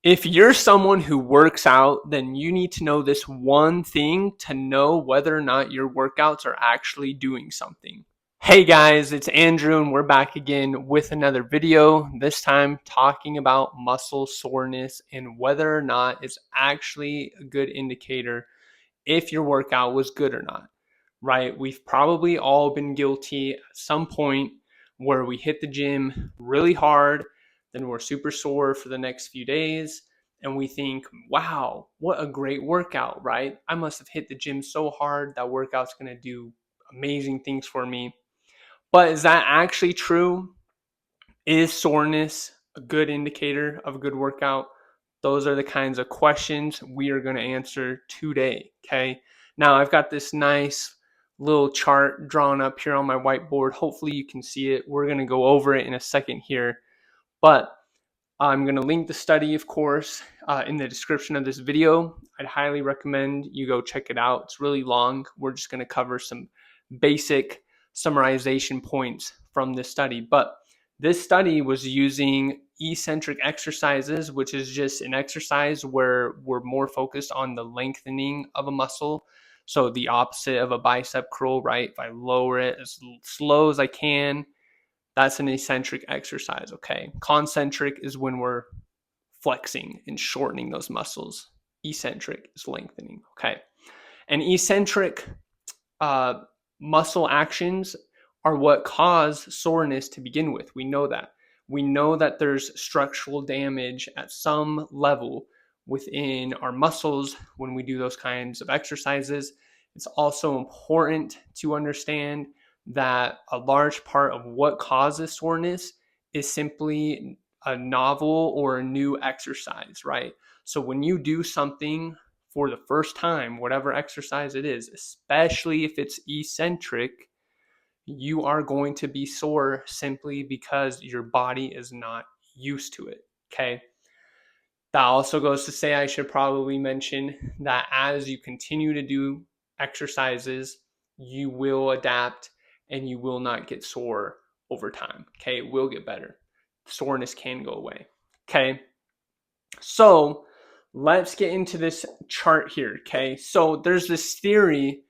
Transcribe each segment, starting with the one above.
If you're someone who works out, then you need to know this one thing to know whether or not your workouts are actually doing something. Hey guys, it's Andrew and we're back again with another video, this time talking about muscle soreness and whether or not it's actually a good indicator if your workout was good or not, right? We've probably all been guilty at some point where we hit the gym really hard, then we're super sore for the next few days, and we think, wow, what a great workout, right? I must have hit the gym so hard, that workout's gonna do amazing things for me. But is that actually true? Is soreness a good indicator of a good workout? Those are the kinds of questions we are going to answer today. Okay. Now, I've got this nice little chart drawn up here on my whiteboard. Hopefully, you can see it. We're going to go over it in a second here. But I'm going to link the study, of course, in the description of this video. I'd highly recommend you go check it out. It's really long. We're just going to cover some basic summarization points from this study. But this study was using eccentric exercises, which is just an exercise where we're more focused on the lengthening of a muscle. So the opposite of a bicep curl, right? If I lower it as slow as I can, that's an eccentric exercise, okay? Concentric is when we're flexing and shortening those muscles. Eccentric is lengthening, okay? And eccentric muscle actions are what cause soreness to begin with. We know that. We know that there's structural damage at some level within our muscles when we do those kinds of exercises. It's also important to understand that a large part of what causes soreness is simply a novel or a new exercise, right? So when you do something for the first time, whatever exercise it is, especially if it's eccentric, you are going to be sore simply because your body is not used to it, okay? That also goes to say I should probably mention that as you continue to do exercises, you will adapt and you will not get sore over time. Okay, it will get better. Soreness can go away. Okay, so let's get into this chart here. Okay, so there's this theory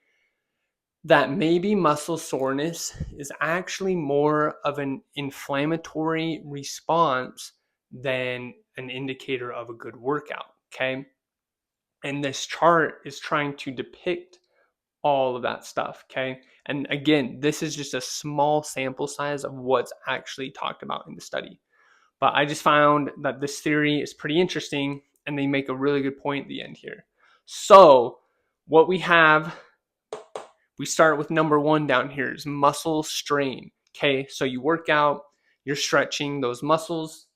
that maybe muscle soreness is actually more of an inflammatory response than an indicator of a good workout. Okay, and this chart is trying to depict all of that stuff. Okay, and again, this is just a small sample size of what's actually talked about in the study, but I just found that this theory is pretty interesting and they make a really good point at the end here. So what we have, we start with number one down here is muscle strain. Okay, so you work out, you're stretching those muscles,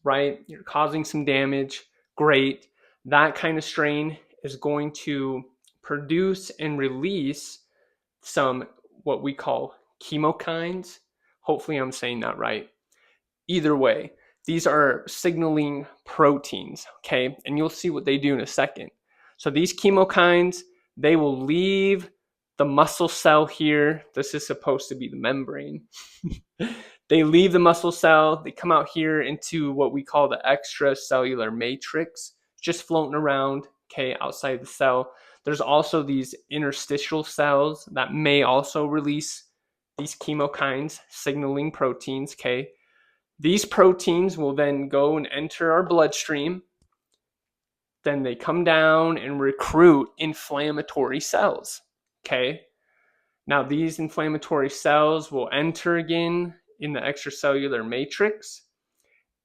right? You're causing some damage. Great. That kind of strain is going to produce and release some what we call chemokines. Hopefully, I'm saying that right. Either way, these are signaling proteins, okay? And you'll see what they do in a second. So these chemokines, they will leave the muscle cell here. This is supposed to be the membrane. They leave the muscle cell, they come out here into what we call the extracellular matrix, just floating around, okay, outside the cell. There's also these interstitial cells that may also release these chemokines, signaling proteins, okay? These proteins will then go and enter our bloodstream. Then they come down and recruit inflammatory cells. Okay. Now, these inflammatory cells will enter again in the extracellular matrix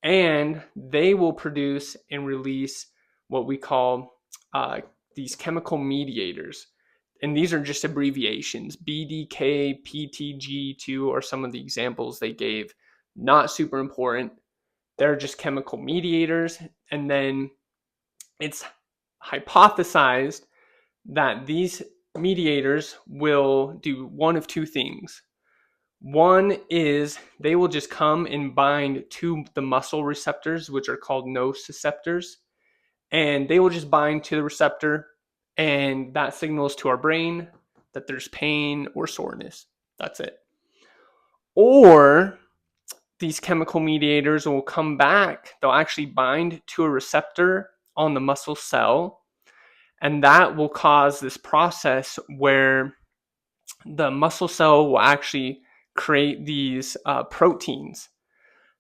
and they will produce and release what we call these chemical mediators. And these are just abbreviations. BDK, PTG2 are some of the examples they gave. Not super important. They're just chemical mediators. And then it's hypothesized that these mediators will do one of two things. One is they will just come and bind to the muscle receptors, which are called nociceptors, and they will just bind to the receptor, and that signals to our brain that there's pain or soreness. That's it. Or these chemical mediators will come back. They'll actually bind to a receptor on the muscle cell, and that will cause this process where the muscle cell will actually create these proteins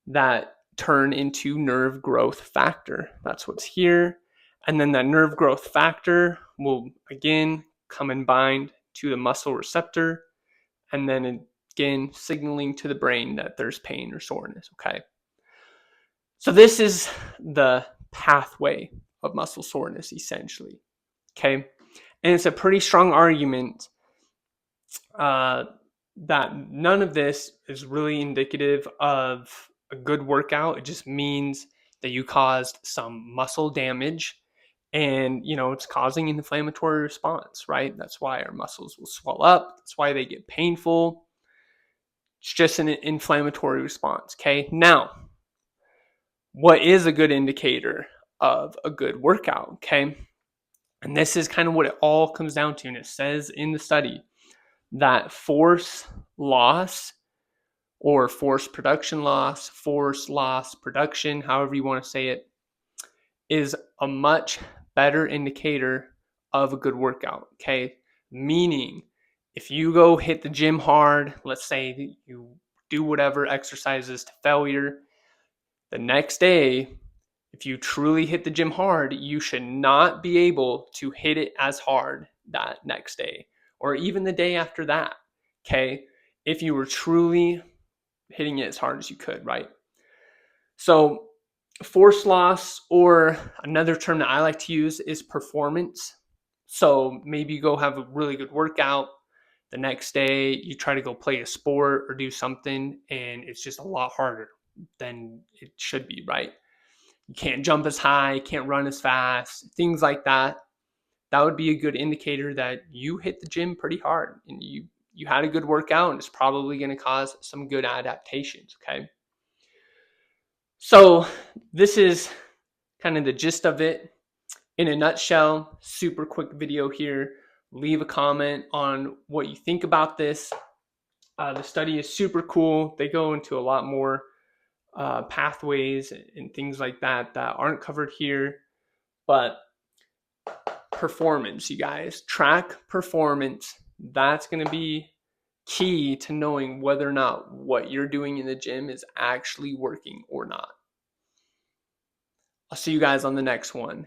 that turn into nerve growth factor. That's what's here. And then that nerve growth factor will again come and bind to the muscle receptor, and then again signaling to the brain that there's pain or soreness. Okay. So this is the pathway of muscle soreness essentially. Okay. And it's a pretty strong argument that none of this is really indicative of a good workout. It just means that you caused some muscle damage, and it's causing an inflammatory response, right? That's why our muscles will swell up. That's why they get painful. It's just an inflammatory response. Okay. Now, what is a good indicator of a good workout? Okay. And this is kind of what it all comes down to. And it says in the study that force loss or force production loss, force loss production, however you want to say it, is a much better indicator of a good workout. Okay. Meaning, if you go hit the gym hard, let's say you do whatever exercises to failure, the next day, if you truly hit the gym hard, you should not be able to hit it as hard that next day or even the day after that. Okay. If you were truly hitting it as hard as you could, right? So, force loss, or another term that I like to use, is performance. So, maybe you go have a really good workout. The next day, you try to go play a sport or do something, and it's just a lot harder than it should be, right? You can't jump as high, can't run as fast, things like that. That would be a good indicator that you hit the gym pretty hard and you had a good workout, and it's probably going to cause some good adaptations. Okay. So this is kind of the gist of it in a nutshell. Super quick video here. Leave a comment on what you think about this. The study is super cool. They go into a lot more pathways and things like that aren't covered here. But performance, you guys, track performance. That's going to be key to knowing whether or not what you're doing in the gym is actually working or not. I'll see you guys on the next one.